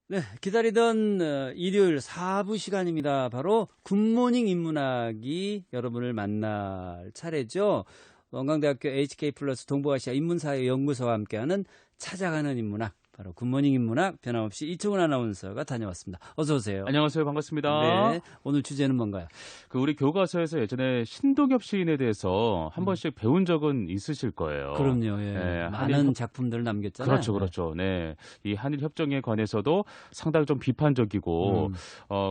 네, 기다리던 일요일 4부 시간입니다. 바로 굿모닝 인문학이 여러분을 만날 차례죠. 원광대학교 HK플러스 동북아시아 인문사회연구소와 함께하는 찾아가는 인문학, 바로 굿모닝 인문학 변함없이 이청훈 아나운서가 다녀왔습니다. 어서 오세요. 안녕하세요. 반갑습니다. 네, 오늘 주제는 뭔가요? 우리 교과서에서 예전에 신동엽 시인에 대해서 한 번씩 배운 적은 있으실 거예요. 그럼요. 예. 네, 많은 작품들을 남겼잖아요. 그렇죠. 네. 이 한일 협정에 관해서도 상당히 좀 비판적이고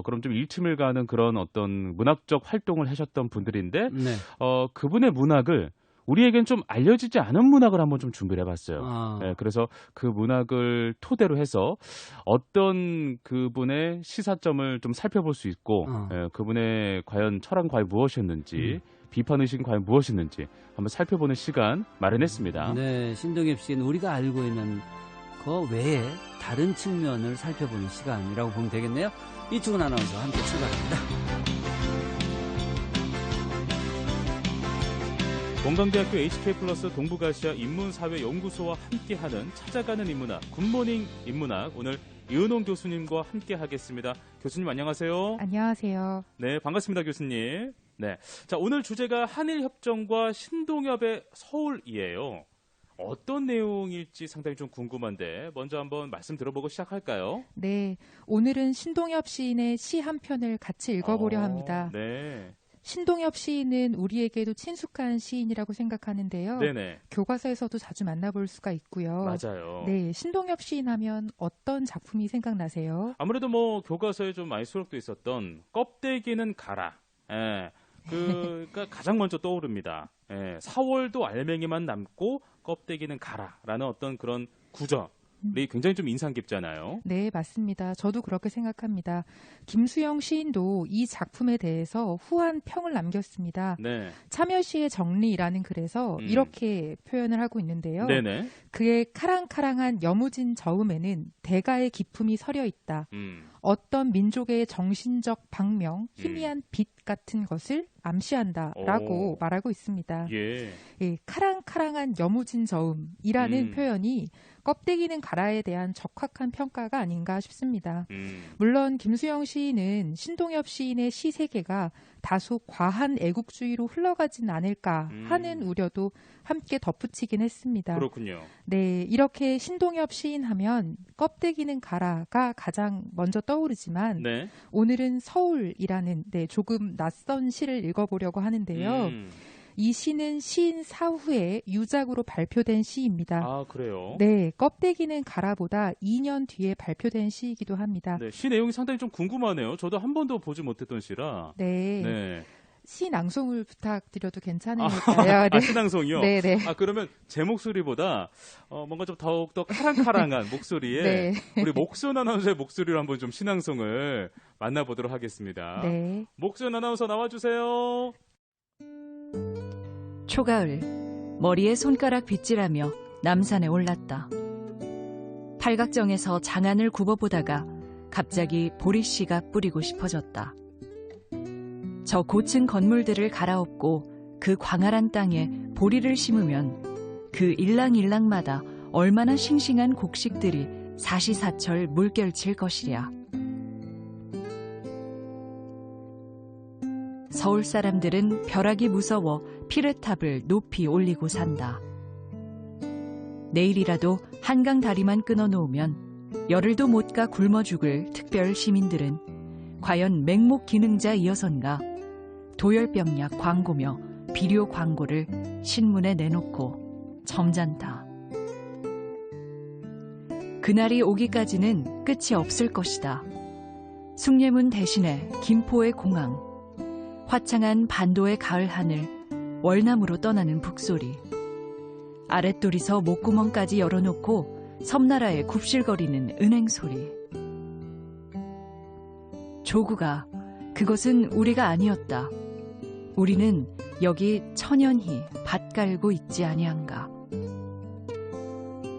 그럼 좀 일침을 가는 그런 어떤 문학적 활동을 하셨던 분들인데 네. 그분의 문학을 우리에겐 좀 알려지지 않은 문학을 한번 좀 준비를 해봤어요. 아. 네, 그래서 그 문학을 토대로 해서 어떤 그분의 시사점을 좀 살펴볼 수 있고 그분의 과연 철학은 과연 무엇이었는지 비판의식은 과연 무엇이었는지 한번 살펴보는 시간 마련했습니다. 네, 신동엽 씨는 우리가 알고 있는 그 외에 다른 측면을 살펴보는 시간이라고 보면 되겠네요. 이충훈 아나운서와 함께 출발합니다. 원광대학교 HK플러스 동북아시아 인문사회연구소와 함께하는 찾아가는 인문학, 굿모닝 인문학, 오늘 이은홍 교수님과 함께하겠습니다. 교수님 안녕하세요. 안녕하세요. 네, 반갑습니다, 교수님. 네, 자 오늘 주제가 한일협정과 신동엽의 서울이에요. 어떤 내용일지 상당히 좀 궁금한데 먼저 한번 말씀 들어보고 시작할까요? 네, 오늘은 신동엽 시인의 시 한 편을 같이 읽어보려 합니다. 네. 신동엽 시인은 우리에게도 친숙한 시인이라고 생각하는데요. 네네. 교과서에서도 자주 만나볼 수가 있고요. 맞아요. 네, 신동엽 시인 하면 어떤 작품이 생각나세요? 아무래도 뭐 교과서에 좀 많이 수록돼 있었던 껍데기는 가라. 예. 그가 가장 먼저 떠오릅니다. 예. 4월도 알맹이만 남고 껍데기는 가라라는 어떤 그런 구절이 굉장히 좀 인상 깊잖아요. 네, 맞습니다. 저도 그렇게 생각합니다. 김수영 시인도 이 작품에 대해서 후한 평을 남겼습니다. 네. 참여시의 정리라는 글에서 이렇게 표현을 하고 있는데요. 네네. 그의 카랑카랑한 여무진 저음에는 대가의 기품이 서려 있다. 어떤 민족의 정신적 방명, 희미한 빛 같은 것을 암시한다라고 말하고 있습니다. 예. 예, 카랑카랑한 여무진 저음이라는 표현이 껍데기는 가라에 대한 적확한 평가가 아닌가 싶습니다. 물론 김수영 시인은 신동엽 시인의 시 세계가 다소 과한 애국주의로 흘러가진 않을까 하는 우려도 함께 덧붙이긴 했습니다. 그렇군요. 네, 이렇게 신동엽 시인 하면 껍데기는 가라가 가장 먼저 떠오르지만 네. 오늘은 서울이라는 조금 낯선 시를 읽어보려고 하는데요. 이 시는 시인 사후에 유작으로 발표된 시입니다. 아, 그래요? 네, 껍데기는 가라보다 2년 뒤에 발표된 시이기도 합니다. 네, 시 내용이 상당히 좀 궁금하네요. 저도 한 번도 보지 못했던 시라. 네. 네. 시 낭송을 부탁드려도 괜찮을까요? 아, 시낭송이요? 네네. 아, 그러면 제 목소리보다 뭔가 좀 더욱더 카랑카랑한 목소리에 네. 우리 목순 아나운서의 목소리로 한번 좀 시낭송을 만나보도록 하겠습니다. 네. 목순 아나운서 나와주세요. 초가을, 머리에 손가락 빗질하며 남산에 올랐다. 팔각정에서 장안을 굽어보다가 갑자기 보리씨가 뿌리고 싶어졌다. 저 고층 건물들을 갈아엎고 그 광활한 땅에 보리를 심으면 그 일랑일랑마다 얼마나 싱싱한 곡식들이 사시사철 물결칠 것이랴. 서울 사람들은 벼락이 무서워 피르탑을 높이 올리고 산다. 내일이라도 한강 다리만 끊어놓으면 열흘도 못 가 굶어 죽을 특별 시민들은 과연 맹목 기능자이어선가 도열병약 광고며 비료 광고를 신문에 내놓고 점잖다. 그날이 오기까지는 끝이 없을 것이다. 숭례문 대신에 김포의 공항, 화창한 반도의 가을 하늘, 월남으로 떠나는 북소리, 아랫돌이서 목구멍까지 열어놓고 섬나라에 굽실거리는 은행 소리. 조국아, 그것은 우리가 아니었다. 우리는 여기 천연히 밭 깔고 있지 아니한가.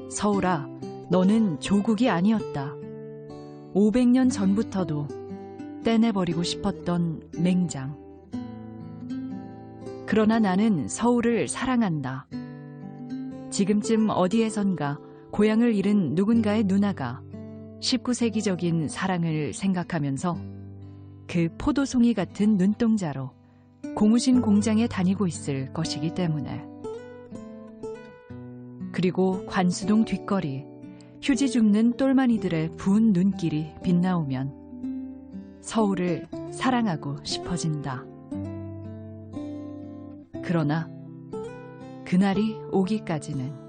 서울아, 너는 조국이 아니었다. 500년 전부터도 떼내버리고 싶었던 맹장. 그러나 나는 서울을 사랑한다. 지금쯤 어디에선가 고향을 잃은 누군가의 누나가 19세기적인 사랑을 생각하면서 그 포도송이 같은 눈동자로 고무신 공장에 다니고 있을 것이기 때문에. 그리고 관수동 뒷거리, 휴지 줍는 똘마니들의 부은 눈길이 빛나오면 서울을 사랑하고 싶어진다. 그러나 그날이 오기까지는.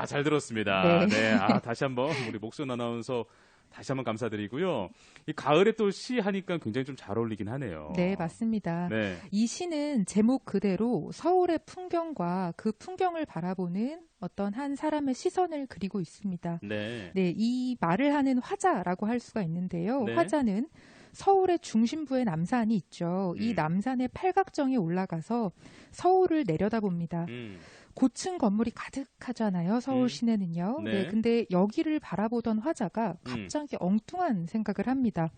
잘 들었습니다. 네. 네. 다시 한번 우리 목순 아나운서 다시 한번 감사드리고요. 이 가을에 또 시 하니까 굉장히 좀 잘 어울리긴 하네요. 네, 맞습니다. 네. 이 시는 제목 그대로 서울의 풍경과 그 풍경을 바라보는 어떤 한 사람의 시선을 그리고 있습니다. 네. 네, 이 말을 하는 화자라고 할 수가 있는데요. 네. 화자는 서울의 중심부에 남산이 있죠. 이 남산의 팔각정에 올라가서 서울을 내려다봅니다. 고층 건물이 가득하잖아요. 서울 시내는요. 네. 네, 근데 여기를 바라보던 화자가 갑자기 엉뚱한 생각을 합니다.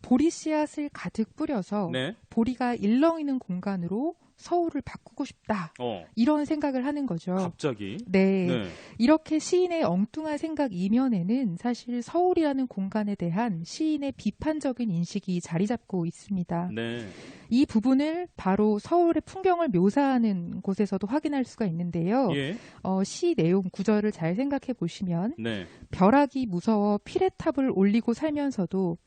보리 씨앗을 가득 뿌려서 네. 보리가 일렁이는 공간으로 서울을 바꾸고 싶다. 이런 생각을 하는 거죠. 갑자기? 네. 네. 이렇게 시인의 엉뚱한 생각 이면에는 사실 서울이라는 공간에 대한 시인의 비판적인 인식이 자리 잡고 있습니다. 네. 이 부분을 바로 서울의 풍경을 묘사하는 곳에서도 확인할 수가 있는데요. 예. 시 내용 구절을 잘 생각해 보시면 네. 벼락이 무서워 피레탑을 올리고 살면서도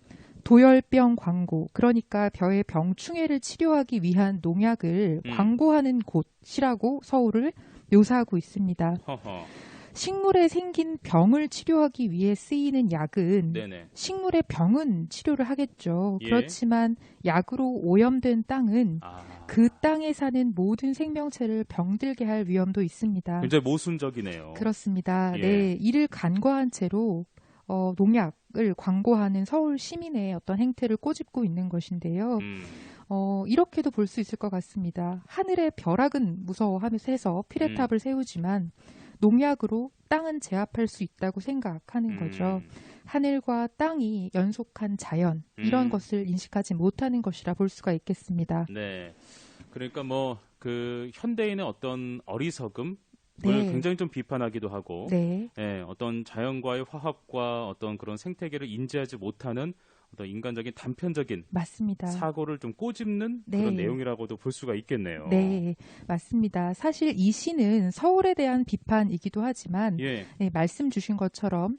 도열병 광고, 그러니까 벼의 병충해를 치료하기 위한 농약을 광고하는 곳이라고 서울을 묘사하고 있습니다. 허허. 식물에 생긴 병을 치료하기 위해 쓰이는 약은 네네. 식물의 병은 치료를 하겠죠. 예. 그렇지만 약으로 오염된 땅은 그 땅에 사는 모든 생명체를 병들게 할 위험도 있습니다. 굉장히 모순적이네요. 그렇습니다. 예. 네, 이를 간과한 채로 농약을 광고하는 서울 시민의 어떤 행태를 꼬집고 있는 것인데요. 이렇게도 볼 수 있을 것 같습니다. 하늘의 벼락은 무서워하면서 해서 피레탑을 세우지만 농약으로 땅은 제압할 수 있다고 생각하는 거죠. 하늘과 땅이 연속한 자연, 이런 것을 인식하지 못하는 것이라 볼 수가 있겠습니다. 네. 그러니까 그 현대인의 어떤 어리석음, 을 네. 굉장히 좀 비판하기도 하고, 네. 어떤 자연과의 화합과 어떤 그런 생태계를 인지하지 못하는 어떤 인간적인 단편적인 맞습니다. 사고를 좀 꼬집는 네. 그런 내용이라고도 볼 수가 있겠네요. 네, 맞습니다. 사실 이 시는 서울에 대한 비판이기도 하지만 예. 네, 말씀 주신 것처럼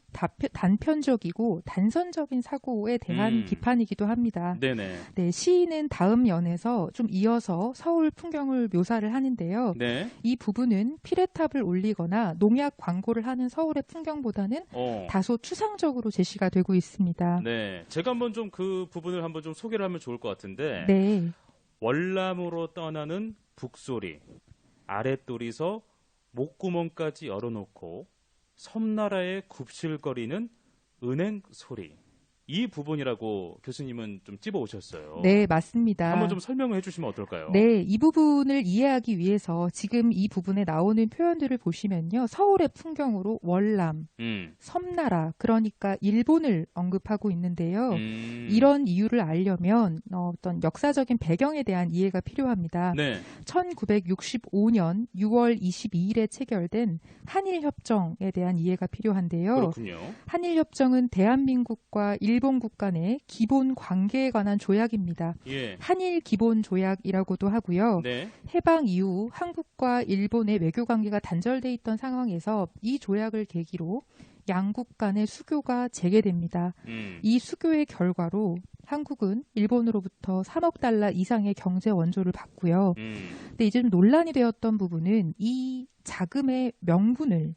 단편적이고 단선적인 사고에 대한 비판이기도 합니다. 네네. 네, 시인은 다음 연에서 좀 이어서 서울 풍경을 묘사를 하는데요. 네. 이 부분은 피레탑을 올리거나 농약 광고를 하는 서울의 풍경보다는 다소 추상적으로 제시가 되고 있습니다. 네. 제가 한번 좀 그 부분을 한번 좀 소개를 하면 좋을 것 같은데. 네. 월남으로 떠나는 북소리, 아랫돌이서 목구멍까지 열어놓고 섬나라에 굽실거리는 은행 소리. 이 부분이라고 교수님은 좀 찝어오셨어요. 네, 맞습니다. 한번 좀 설명을 해주시면 어떨까요? 네, 이 부분을 이해하기 위해서 지금 이 부분에 나오는 표현들을 보시면요. 서울의 풍경으로 월남, 섬나라, 그러니까 일본을 언급하고 있는데요. 이런 이유를 알려면 어떤 역사적인 배경에 대한 이해가 필요합니다. 네. 1965년 6월 22일에 체결된 한일협정에 대한 이해가 필요한데요. 그렇군요. 한일협정은 대한민국과 일본국 간의 기본 관계에 관한 조약입니다. 예. 한일 기본 조약이라고도 하고요. 네. 해방 이후 한국과 일본의 외교 관계가 단절돼 있던 상황에서 이 조약을 계기로 양국 간의 수교가 재개됩니다. 이 수교의 결과로 한국은 일본으로부터 3억 달러 이상의 경제 원조를 받고요. 근데 이제 좀 논란이 되었던 부분은 이 자금의 명분을,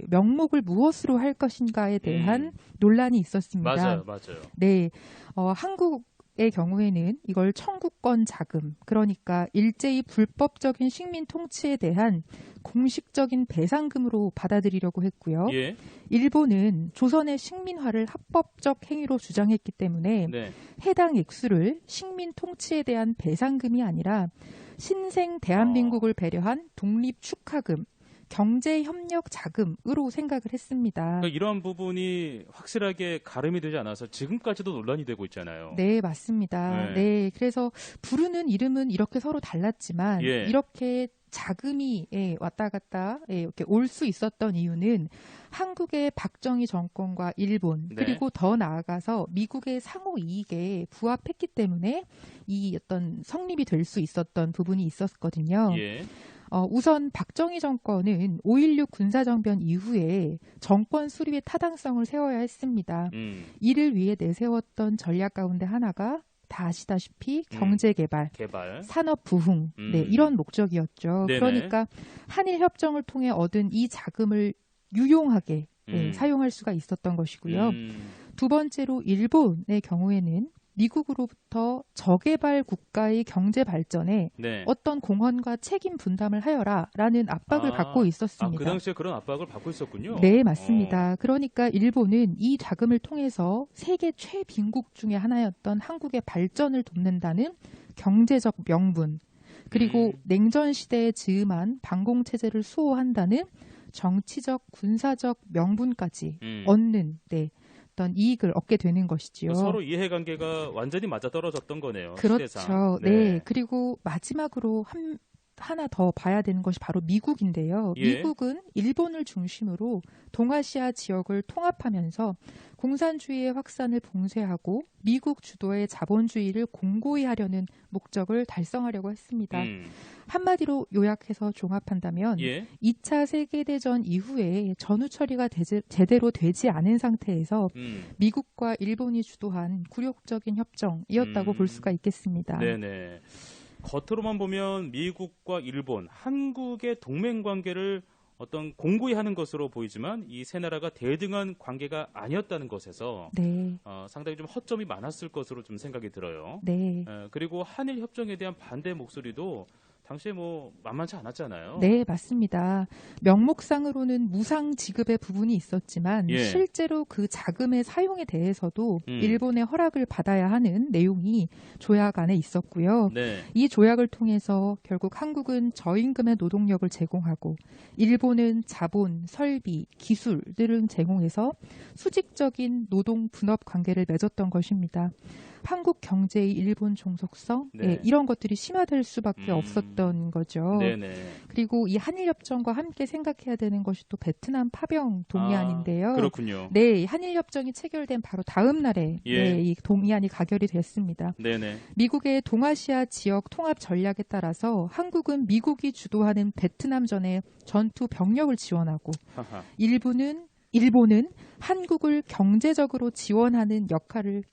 명목을 무엇으로 할 것인가에 대한 논란이 있었습니다. 맞아요, 맞아요. 네, 한국의 경우에는 이걸 청구권 자금, 그러니까 일제히 불법적인 식민 통치에 대한 공식적인 배상금으로 받아들이려고 했고요. 예. 일본은 조선의 식민화를 합법적 행위로 주장했기 때문에 네. 해당 액수를 식민 통치에 대한 배상금이 아니라 신생 대한민국을 배려한 독립 축하금, 경제 협력 자금으로 생각을 했습니다. 그러니까 이러한 부분이 확실하게 가름이 되지 않아서 지금까지도 논란이 되고 있잖아요. 네, 맞습니다. 네. 네, 그래서 부르는 이름은 이렇게 서로 달랐지만 예. 이렇게 자금이 왔다 갔다 이렇게 올 수 있었던 이유는 한국의 박정희 정권과 일본 네. 그리고 더 나아가서 미국의 상호 이익에 부합했기 때문에 이 어떤 성립이 될 수 있었던 부분이 있었거든요. 예. 우선 박정희 정권은 5.16 군사정변 이후에 정권 수립의 타당성을 세워야 했습니다. 이를 위해 내세웠던 전략 가운데 하나가 다 아시다시피 경제개발, 개발. 산업 부흥, 네, 이런 목적이었죠. 네네. 그러니까 한일 협정을 통해 얻은 이 자금을 유용하게 사용할 수가 있었던 것이고요. 두 번째로 일본의 경우에는 미국으로부터 저개발 국가의 경제 발전에 네. 어떤 공헌과 책임 분담을 하여라라는 압박을 받고 있었습니다. 그 당시에 그런 압박을 받고 있었군요. 네, 맞습니다. 그러니까 일본은 이 자금을 통해서 세계 최빈국 중에 하나였던 한국의 발전을 돕는다는 경제적 명분, 그리고 냉전 시대에 즈음한 반공 체제를 수호한다는 정치적, 군사적 명분까지 얻는 어떤 이익을 얻게 되는 것이지요. 서로 이해관계가 완전히 맞아떨어졌던 거네요. 그렇죠. 시대상. 네. 그리고 마지막으로 하나 더 봐야 되는 것이 바로 미국인데요. 예. 미국은 일본을 중심으로 동아시아 지역을 통합하면서 공산주의의 확산을 봉쇄하고 미국 주도의 자본주의를 공고히 하려는 목적을 달성하려고 했습니다. 한마디로 요약해서 종합한다면 예. 2차 세계대전 이후에 전후 처리가 제대로 되지 않은 상태에서 미국과 일본이 주도한 굴욕적인 협정이었다고 볼 수가 있겠습니다. 네네. 겉으로만 보면 미국과 일본, 한국의 동맹 관계를 어떤 공고히 하는 것으로 보이지만 이 세 나라가 대등한 관계가 아니었다는 것에서 네. 상당히 좀 허점이 많았을 것으로 좀 생각이 들어요. 네. 그리고 한일 협정에 대한 반대 목소리도 당시에 뭐 만만치 않았잖아요. 네, 맞습니다. 명목상으로는 무상 지급의 부분이 있었지만 예. 실제로 그 자금의 사용에 대해서도 일본의 허락을 받아야 하는 내용이 조약 안에 있었고요. 네. 이 조약을 통해서 결국 한국은 저임금의 노동력을 제공하고 일본은 자본, 설비, 기술 등을 제공해서 수직적인 노동 분업 관계를 맺었던 것입니다. 한국 경제의 일본 종속성 네. 이런 것들이 심화될 수밖에 없었던 거죠. 네네. 그리고 이 한일 협정과 함께 생각해야 되는 것이 또 베트남 파병 동의안인데요. 그렇군요. 네, 한일 협정이 체결된 바로 다음 날에 예. 이 동의안이 가결이 됐습니다. 네네. 미국의 동아시아 지역 통합 전략에 따라서 한국은 미국이 주도하는 베트남전에 전투 병력을 지원하고 하하. 일본은 한국을 경제적으로 지원하는 역할을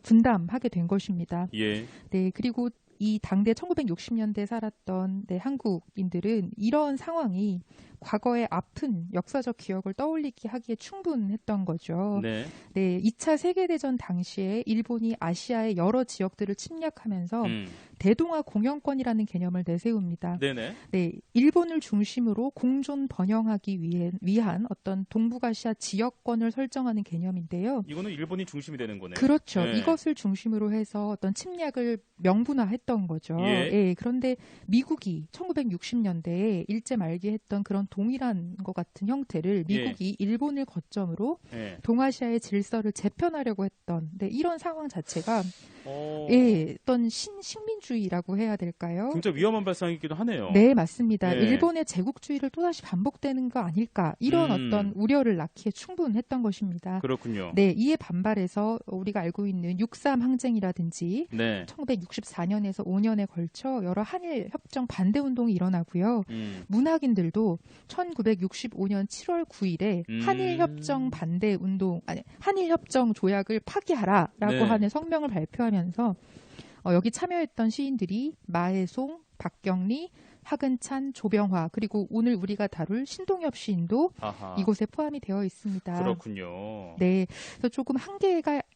분담하게 된 것입니다. 예. 네, 그리고 이 당대 1960년대에 살았던 한국인들은 이런 상황이 과거의 아픈 역사적 기억을 떠올리게 하기에 충분했던 거죠. 네. 네, 2차 세계대전 당시에 일본이 아시아의 여러 지역들을 침략하면서 대동아 공영권이라는 개념을 내세웁니다. 네네. 네, 일본을 중심으로 공존 번영하기 위한 어떤 동북아시아 지역권을 설정하는 개념인데요. 이거는 일본이 중심이 되는 거네요. 그렇죠. 네. 이것을 중심으로 해서 어떤 침략을 명분화했던 거죠. 예. 그런데 미국이 1960년대에 일제 말기에 했던 그런 동일한 것 같은 형태를 미국이 일본을 거점으로 예. 동아시아의 질서를 재편하려고 했던 이런 상황 자체가 어떤 식민주의라고 해야 될까요? 굉장히 위험한 발상이기도 하네요. 네, 맞습니다. 네. 일본의 제국주의를 또다시 반복되는 거 아닐까 이런 어떤 우려를 낳기에 충분했던 것입니다. 그렇군요. 네, 이에 반발해서 우리가 알고 있는 6.3 항쟁이라든지 네. 1964년에서 5년에 걸쳐 여러 한일 협정 반대 운동이 일어나고요. 문학인들도 1965년 7월 9일에 한일 협정 반대 운동, 한일 협정 조약을 파기하라라고 네. 하는 성명을 발표하면서 여기 참여했던 시인들이 마해송, 박경리, 하근찬, 조병화 그리고 오늘 우리가 다룰 신동엽 시인도 아하. 이곳에 포함이 되어 있습니다. 그렇군요. 네, 그래서 조금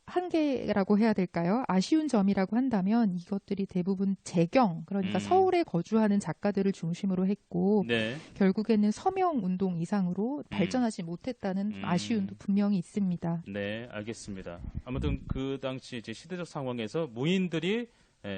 한계라고 해야 될까요? 아쉬운 점이라고 한다면 이것들이 대부분 재경, 그러니까 서울에 거주하는 작가들을 중심으로 했고 네. 결국에는 서명 운동 이상으로 발전하지 못했다는 아쉬움도 분명히 있습니다. 네, 알겠습니다. 아무튼 그 당시 이제 시대적 상황에서 무인들이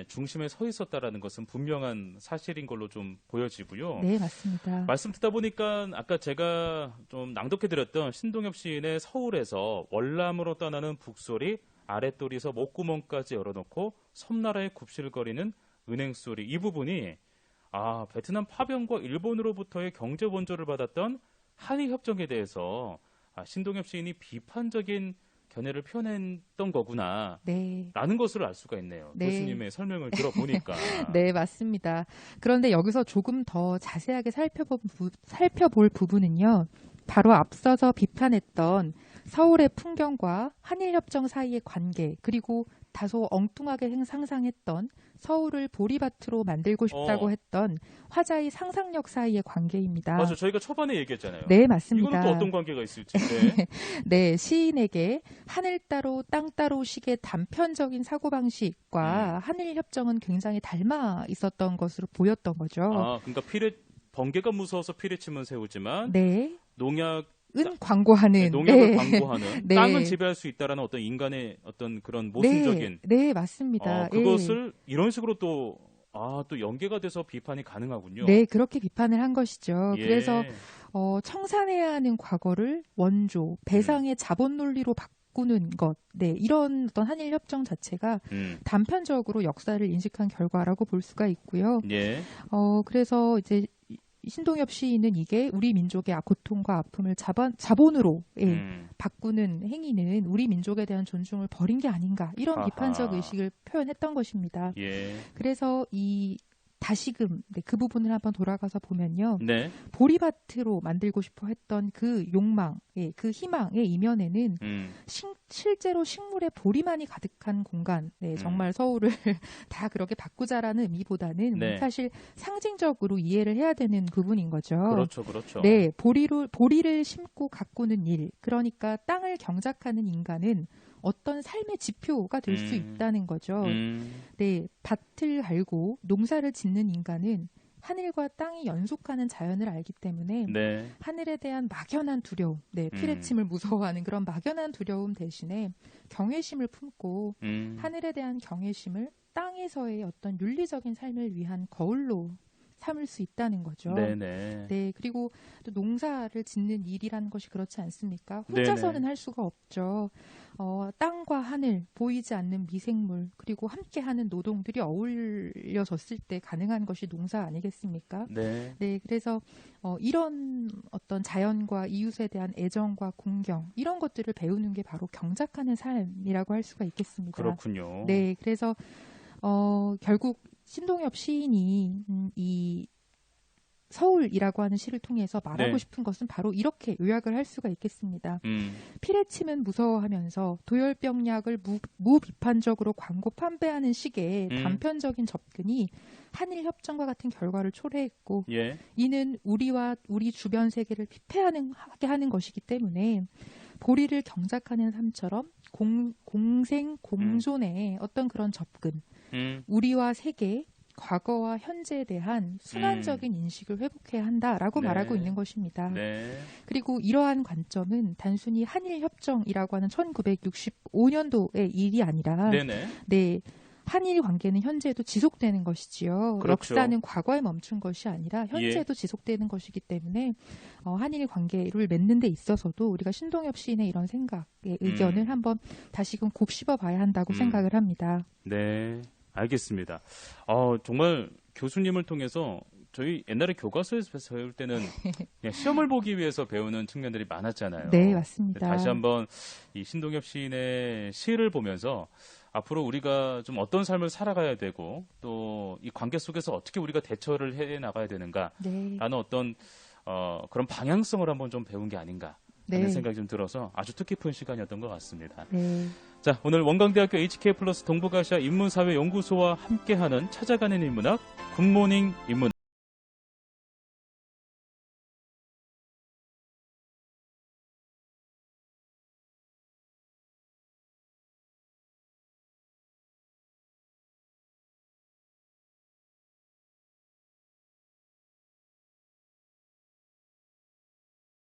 중심에 서 있었다라는 것은 분명한 사실인 걸로 좀 보여지고요. 네, 맞습니다. 말씀 듣다 보니까 아까 제가 좀 낭독해드렸던 신동엽 시인의 서울에서 월남으로 떠나는 북소리, 아랫도리에서 목구멍까지 열어놓고 섬나라에 굽실거리는 은행소리, 이 부분이 베트남 파병과 일본으로부터의 경제 원조를 받았던 한일협정에 대해서 신동엽 시인이 비판적인 견해를 표현했던 거구나. 네. 라는 것을 알 수가 있네요. 네. 교수님의 설명을 들어보니까. 네, 맞습니다. 그런데 여기서 조금 더 자세하게 살펴볼 부분은요. 바로 앞서서 비판했던 서울의 풍경과 한일협정 사이의 관계, 그리고 다소 엉뚱하게 상상했던 서울을 보리밭으로 만들고 싶다고 했던 화자의 상상력 사이의 관계입니다. 맞아요. 저희가 초반에 얘기했잖아요. 네, 맞습니다. 이거는 또 어떤 관계가 있을지. 네. 네, 시인에게 하늘 따로 땅 따로 식의 단편적인 사고방식과 한일협정은 굉장히 닮아 있었던 것으로 보였던 거죠. 그러니까 번개가 무서워서 피레침은 세우지만 네. 농약 광고하는 농약을 광고하는 네. 땅을 지배할 수 있다라는 어떤 인간의 어떤 그런 모순적인 네, 맞습니다. 그것을 이런 식으로 또 연계가 돼서 비판이 가능하군요. 네, 그렇게 비판을 한 것이죠. 예. 그래서 청산해야 하는 과거를 원조, 배상의 자본 논리로 바꾸는 것, 네, 이런 어떤 한일 협정 자체가 단편적으로 역사를 인식한 결과라고 볼 수가 있고요. 예. 그래서 이제 신동엽 시인은 이게 우리 민족의 고통과 아픔을 자본으로 바꾸는 행위는 우리 민족에 대한 존중을 버린 게 아닌가, 이런 비판적 의식을 표현했던 것입니다. 예. 그래서 다시금 그 부분을 한번 돌아가서 보면요. 네. 보리밭으로 만들고 싶어 했던 그 욕망, 그 희망의 이면에는 실제로 식물의 보리만이 가득한 공간, 정말 서울을 다 그렇게 바꾸자라는 의미보다는 네. 사실 상징적으로 이해를 해야 되는 부분인 거죠. 그렇죠, 그렇죠. 네, 보리를 심고 가꾸는 일, 그러니까 땅을 경작하는 인간은 어떤 삶의 지표가 될 수 있다는 거죠. 네, 밭을 갈고 농사를 짓는 인간은 하늘과 땅이 연속하는 자연을 알기 때문에 네. 하늘에 대한 막연한 두려움, 피레침을 무서워하는 그런 막연한 두려움 대신에 경외심을 품고 하늘에 대한 경외심을 땅에서의 어떤 윤리적인 삶을 위한 거울로 삼을 수 있다는 거죠. 네네. 네, 그리고 또 농사를 짓는 일이라는 것이 그렇지 않습니까? 혼자서는 네네. 할 수가 없죠. 땅과 하늘, 보이지 않는 미생물, 그리고 함께하는 노동들이 어울려졌을 때 가능한 것이 농사 아니겠습니까? 네. 네, 그래서 이런 어떤 자연과 이웃에 대한 애정과 공경, 이런 것들을 배우는 게 바로 경작하는 삶이라고 할 수가 있겠습니다. 그렇군요. 네, 그래서 결국 신동엽 시인이 이 서울이라고 하는 시를 통해서 말하고 네. 싶은 것은 바로 이렇게 요약을 할 수가 있겠습니다. 음. 피레침은 무서워하면서 도열병약을 무비판적으로 광고 판매하는 식의 단편적인 접근이 한일협정과 같은 결과를 초래했고 예. 이는 우리와 우리 주변 세계를 피폐하게 하는 것이기 때문에 보리를 경작하는 삶처럼 공생 공존의 어떤 그런 접근, 우리와 세계, 과거와 현재에 대한 순환적인 인식을 회복해야 한다라고 네. 말하고 있는 것입니다. 네. 그리고 이러한 관점은 단순히 한일협정이라고 하는 1965년도의 일이 아니라 네네. 네, 한일 관계는 현재도 지속되는 것이지요. 그렇죠. 역사는 과거에 멈춘 것이 아니라 현재도 지속되는 것이기 때문에 한일 관계를 맺는 데 있어서도 우리가 신동엽 시인의 이런 생각의 의견을 한번 다시금 곱씹어 봐야 한다고 생각을 합니다. 네. 알겠습니다. 정말 교수님을 통해서 저희 옛날에 교과서에서 배울 때는 그냥 시험을 보기 위해서 배우는 측면들이 많았잖아요. 네, 맞습니다. 다시 한번 이 신동엽 시인의 시를 보면서 앞으로 우리가 좀 어떤 삶을 살아가야 되고 또 이 관계 속에서 어떻게 우리가 대처를 해 나가야 되는가라는 네. 어떤 그런 방향성을 한번 좀 배운 게 아닌가 하는 생각이 좀 들어서 아주 뜻깊은 시간이었던 것 같습니다. 네. 자, 오늘 원광대학교 HK 플러스 동북아시아 인문사회연구소와 함께하는 찾아가는 인문학 굿모닝 인문학